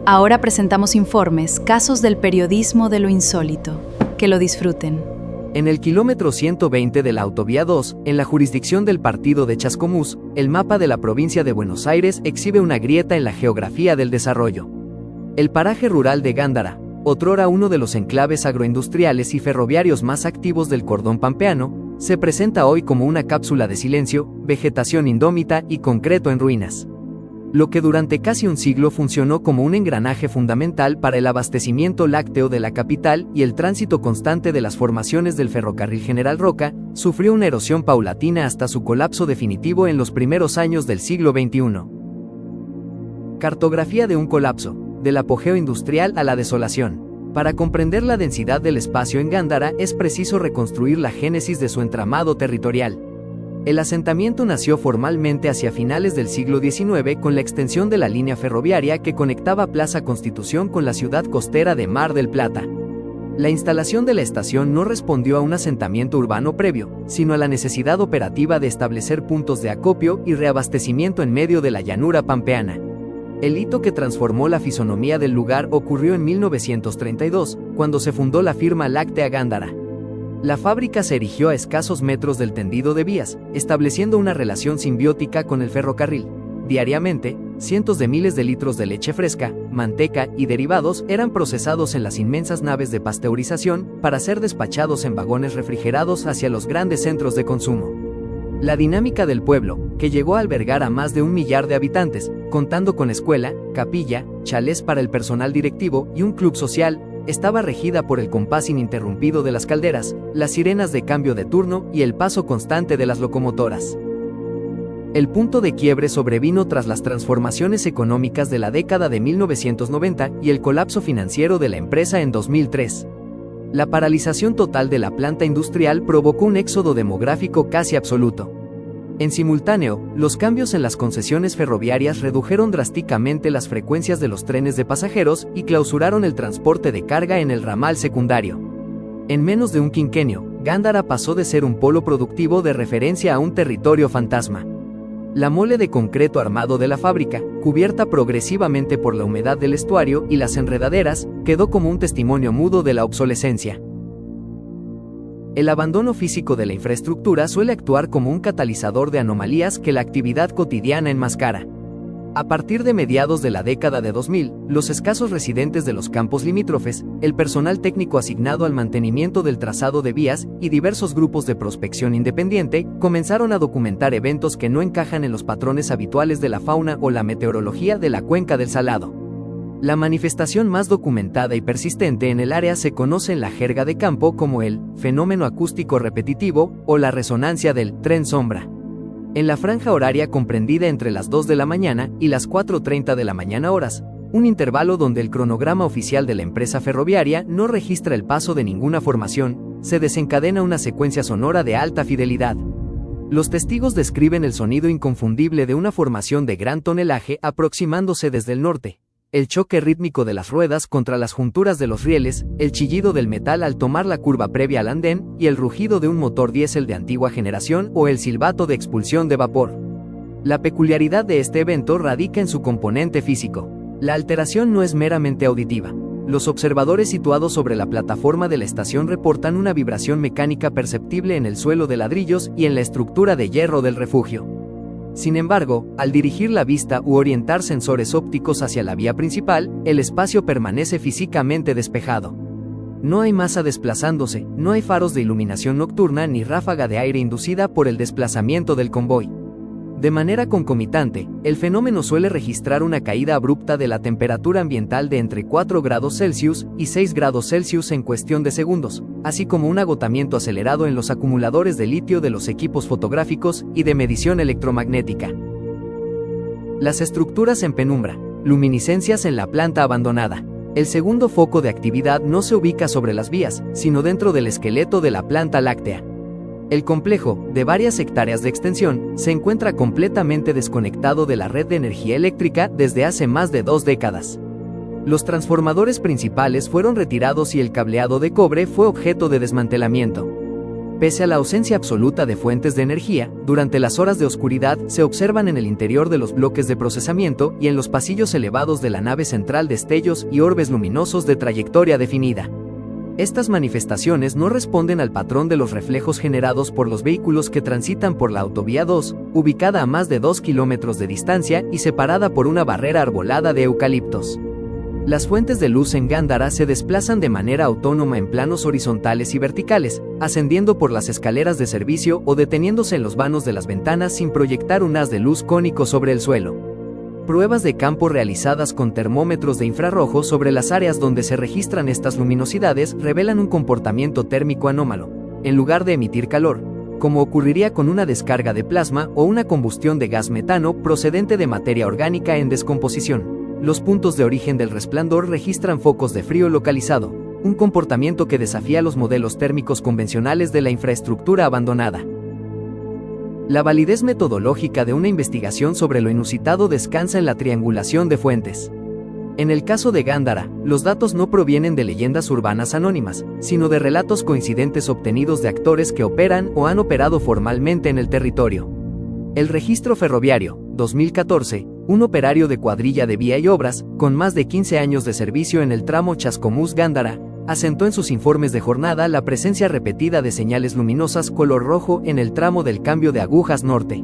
Ahora presentamos informes, casos del periodismo de lo insólito. Que lo disfruten. En el kilómetro 120 de la Autovía 2, en la jurisdicción del partido de Chascomús, el mapa de la provincia de Buenos Aires exhibe una grieta en la geografía del desarrollo. El paraje rural de Gándara, otrora uno de los enclaves agroindustriales y ferroviarios más activos del cordón pampeano, se presenta hoy como una cápsula de silencio, vegetación indómita y concreto en ruinas. Lo que durante casi un siglo funcionó como un engranaje fundamental para el abastecimiento lácteo de la capital y el tránsito constante de las formaciones del ferrocarril General Roca, sufrió una erosión paulatina hasta su colapso definitivo en los primeros años del siglo XXI. Cartografía de un colapso, del apogeo industrial a la desolación. Para comprender la densidad del espacio en Gándara es preciso reconstruir la génesis de su entramado territorial. El asentamiento nació formalmente hacia finales del siglo XIX con la extensión de la línea ferroviaria que conectaba Plaza Constitución con la ciudad costera de Mar del Plata. La instalación de la estación no respondió a un asentamiento urbano previo, sino a la necesidad operativa de establecer puntos de acopio y reabastecimiento en medio de la llanura pampeana. El hito que transformó la fisonomía del lugar ocurrió en 1932, cuando se fundó la firma Láctea Gándara. La fábrica se erigió a escasos metros del tendido de vías, estableciendo una relación simbiótica con el ferrocarril. Diariamente, cientos de miles de litros de leche fresca, manteca y derivados eran procesados en las inmensas naves de pasteurización para ser despachados en vagones refrigerados hacia los grandes centros de consumo. La dinámica del pueblo, que llegó a albergar a más de 1 millar de habitantes, contando con escuela, capilla, chalés para el personal directivo y un club social, estaba regida por el compás ininterrumpido de las calderas, las sirenas de cambio de turno y el paso constante de las locomotoras. El punto de quiebre sobrevino tras las transformaciones económicas de la década de 1990 y el colapso financiero de la empresa en 2003. La paralización total de la planta industrial provocó un éxodo demográfico casi absoluto. En simultáneo, los cambios en las concesiones ferroviarias redujeron drásticamente las frecuencias de los trenes de pasajeros y clausuraron el transporte de carga en el ramal secundario. En menos de un quinquenio, Gándara pasó de ser un polo productivo de referencia a un territorio fantasma. La mole de concreto armado de la fábrica, cubierta progresivamente por la humedad del estuario y las enredaderas, quedó como un testimonio mudo de la obsolescencia. El abandono físico de la infraestructura suele actuar como un catalizador de anomalías que la actividad cotidiana enmascara. A partir de mediados de la década de 2000, los escasos residentes de los campos limítrofes, el personal técnico asignado al mantenimiento del trazado de vías y diversos grupos de prospección independiente comenzaron a documentar eventos que no encajan en los patrones habituales de la fauna o la meteorología de la cuenca del Salado. La manifestación más documentada y persistente en el área se conoce en la jerga de campo como el fenómeno acústico repetitivo o la resonancia del tren sombra. En la franja horaria comprendida entre las 2 de la mañana y las 4:30 de la mañana horas, un intervalo donde el cronograma oficial de la empresa ferroviaria no registra el paso de ninguna formación, se desencadena una secuencia sonora de alta fidelidad. Los testigos describen el sonido inconfundible de una formación de gran tonelaje aproximándose desde el norte. El choque rítmico de las ruedas contra las junturas de los rieles, el chillido del metal al tomar la curva previa al andén y el rugido de un motor diésel de antigua generación o el silbato de expulsión de vapor. La peculiaridad de este evento radica en su componente físico. La alteración no es meramente auditiva. Los observadores situados sobre la plataforma de la estación reportan una vibración mecánica perceptible en el suelo de ladrillos y en la estructura de hierro del refugio. Sin embargo, al dirigir la vista u orientar sensores ópticos hacia la vía principal, el espacio permanece físicamente despejado. No hay masa desplazándose, no hay faros de iluminación nocturna ni ráfaga de aire inducida por el desplazamiento del convoy. De manera concomitante, el fenómeno suele registrar una caída abrupta de la temperatura ambiental de entre 4 grados Celsius y 6 grados Celsius en cuestión de segundos, así como un agotamiento acelerado en los acumuladores de litio de los equipos fotográficos y de medición electromagnética. Las estructuras en penumbra, luminiscencias en la planta abandonada. El segundo foco de actividad no se ubica sobre las vías, sino dentro del esqueleto de la planta láctea. El complejo, de varias hectáreas de extensión, se encuentra completamente desconectado de la red de energía eléctrica desde hace más de 2 décadas. Los transformadores principales fueron retirados y el cableado de cobre fue objeto de desmantelamiento. Pese a la ausencia absoluta de fuentes de energía, durante las horas de oscuridad se observan en el interior de los bloques de procesamiento y en los pasillos elevados de la nave central destellos y orbes luminosos de trayectoria definida. Estas manifestaciones no responden al patrón de los reflejos generados por los vehículos que transitan por la Autovía 2, ubicada a más de 2 kilómetros de distancia y separada por una barrera arbolada de eucaliptos. Las fuentes de luz en Gándara se desplazan de manera autónoma en planos horizontales y verticales, ascendiendo por las escaleras de servicio o deteniéndose en los vanos de las ventanas sin proyectar un haz de luz cónico sobre el suelo. Pruebas de campo realizadas con termómetros de infrarrojo sobre las áreas donde se registran estas luminosidades revelan un comportamiento térmico anómalo, en lugar de emitir calor, como ocurriría con una descarga de plasma o una combustión de gas metano procedente de materia orgánica en descomposición. Los puntos de origen del resplandor registran focos de frío localizado, un comportamiento que desafía los modelos térmicos convencionales de la infraestructura abandonada. La validez metodológica de una investigación sobre lo inusitado descansa en la triangulación de fuentes. En el caso de Gándara, los datos no provienen de leyendas urbanas anónimas, sino de relatos coincidentes obtenidos de actores que operan o han operado formalmente en el territorio. El registro ferroviario, 2014, un operario de cuadrilla de vía y obras, con más de 15 años de servicio en el tramo Chascomús-Gándara, asentó en sus informes de jornada la presencia repetida de señales luminosas color rojo en el tramo del cambio de agujas norte.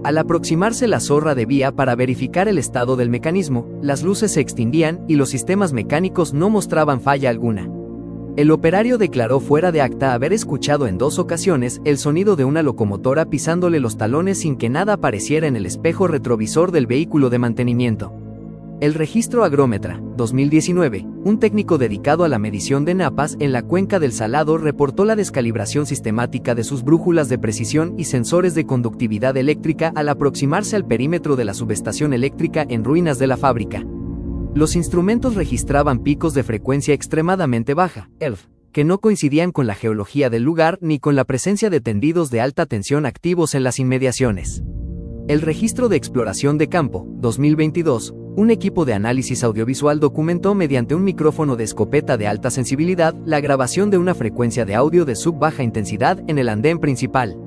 Al aproximarse la zorra de vía para verificar el estado del mecanismo, las luces se extinguían y los sistemas mecánicos no mostraban falla alguna. El operario declaró fuera de acta haber escuchado en 2 ocasiones el sonido de una locomotora pisándole los talones sin que nada apareciera en el espejo retrovisor del vehículo de mantenimiento. El registro agrómetra, 2019, un técnico dedicado a la medición de napas en la cuenca del Salado reportó la descalibración sistemática de sus brújulas de precisión y sensores de conductividad eléctrica al aproximarse al perímetro de la subestación eléctrica en ruinas de la fábrica. Los instrumentos registraban picos de frecuencia extremadamente baja, ELF, que no coincidían con la geología del lugar ni con la presencia de tendidos de alta tensión activos en las inmediaciones. El registro de exploración de campo, 2022, un equipo de análisis audiovisual documentó mediante un micrófono de escopeta de alta sensibilidad la grabación de una frecuencia de audio de sub-baja intensidad en el andén principal.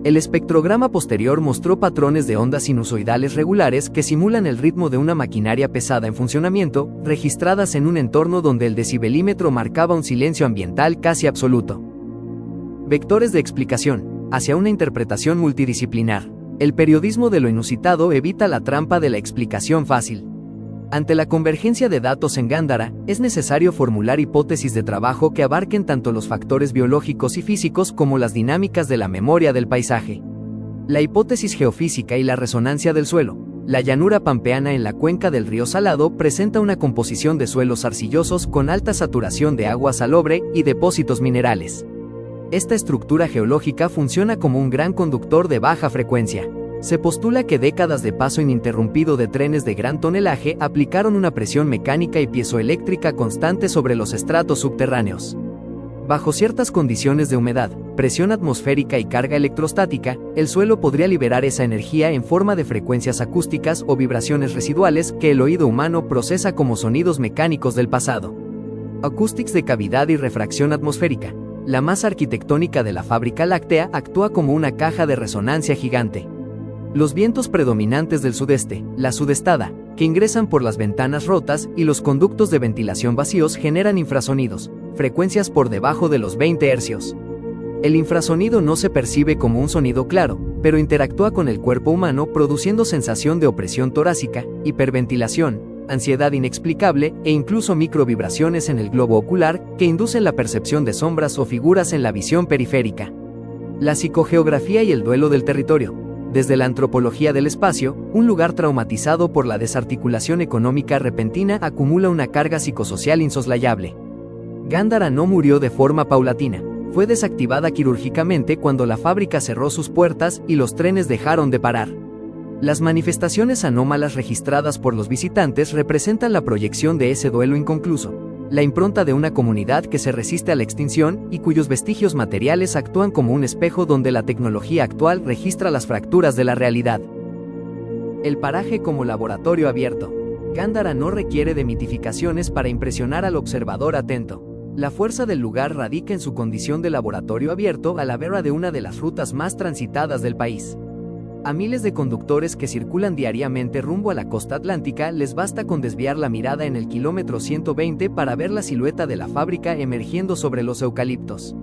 El espectrograma posterior mostró patrones de ondas sinusoidales regulares que simulan el ritmo de una maquinaria pesada en funcionamiento, registradas en un entorno donde el decibelímetro marcaba un silencio ambiental casi absoluto. Vectores de explicación, hacia una interpretación multidisciplinar. El periodismo de lo inusitado evita la trampa de la explicación fácil. Ante la convergencia de datos en Gándara, es necesario formular hipótesis de trabajo que abarquen tanto los factores biológicos y físicos como las dinámicas de la memoria del paisaje. La hipótesis geofísica y la resonancia del suelo. La llanura pampeana en la cuenca del río Salado presenta una composición de suelos arcillosos con alta saturación de agua salobre y depósitos minerales. Esta estructura geológica funciona como un gran conductor de baja frecuencia. Se postula que décadas de paso ininterrumpido de trenes de gran tonelaje aplicaron una presión mecánica y piezoeléctrica constante sobre los estratos subterráneos. Bajo ciertas condiciones de humedad, presión atmosférica y carga electrostática, el suelo podría liberar esa energía en forma de frecuencias acústicas o vibraciones residuales que el oído humano procesa como sonidos mecánicos del pasado. Acoustics de cavidad y refracción atmosférica. La masa arquitectónica de la fábrica láctea actúa como una caja de resonancia gigante. Los vientos predominantes del sudeste, la sudestada, que ingresan por las ventanas rotas y los conductos de ventilación vacíos generan infrasonidos, frecuencias por debajo de los 20 hercios. El infrasonido no se percibe como un sonido claro, pero interactúa con el cuerpo humano produciendo sensación de opresión torácica, hiperventilación, ansiedad inexplicable e incluso microvibraciones en el globo ocular que inducen la percepción de sombras o figuras en la visión periférica. La psicogeografía y el duelo del territorio. Desde la antropología del espacio, un lugar traumatizado por la desarticulación económica repentina acumula una carga psicosocial insoslayable. Gándara no murió de forma paulatina, fue desactivada quirúrgicamente cuando la fábrica cerró sus puertas y los trenes dejaron de parar. Las manifestaciones anómalas registradas por los visitantes representan la proyección de ese duelo inconcluso, la impronta de una comunidad que se resiste a la extinción y cuyos vestigios materiales actúan como un espejo donde la tecnología actual registra las fracturas de la realidad. El paraje como laboratorio abierto. Gándara no requiere de mitificaciones para impresionar al observador atento. La fuerza del lugar radica en su condición de laboratorio abierto a la vera de una de las rutas más transitadas del país. A miles de conductores que circulan diariamente rumbo a la costa atlántica les basta con desviar la mirada en el kilómetro 120 para ver la silueta de la fábrica emergiendo sobre los eucaliptos.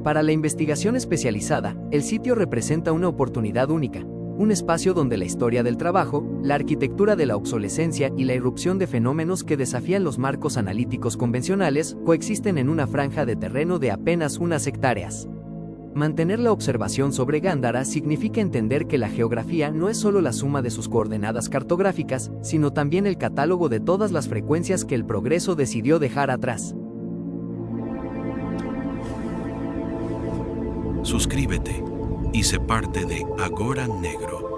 Para la investigación especializada, el sitio representa una oportunidad única, un espacio donde la historia del trabajo, la arquitectura de la obsolescencia y la irrupción de fenómenos que desafían los marcos analíticos convencionales coexisten en una franja de terreno de apenas unas hectáreas. Mantener la observación sobre Gándara significa entender que la geografía no es solo la suma de sus coordenadas cartográficas, sino también el catálogo de todas las frecuencias que el progreso decidió dejar atrás. Suscríbete y sé parte de Agora Negro.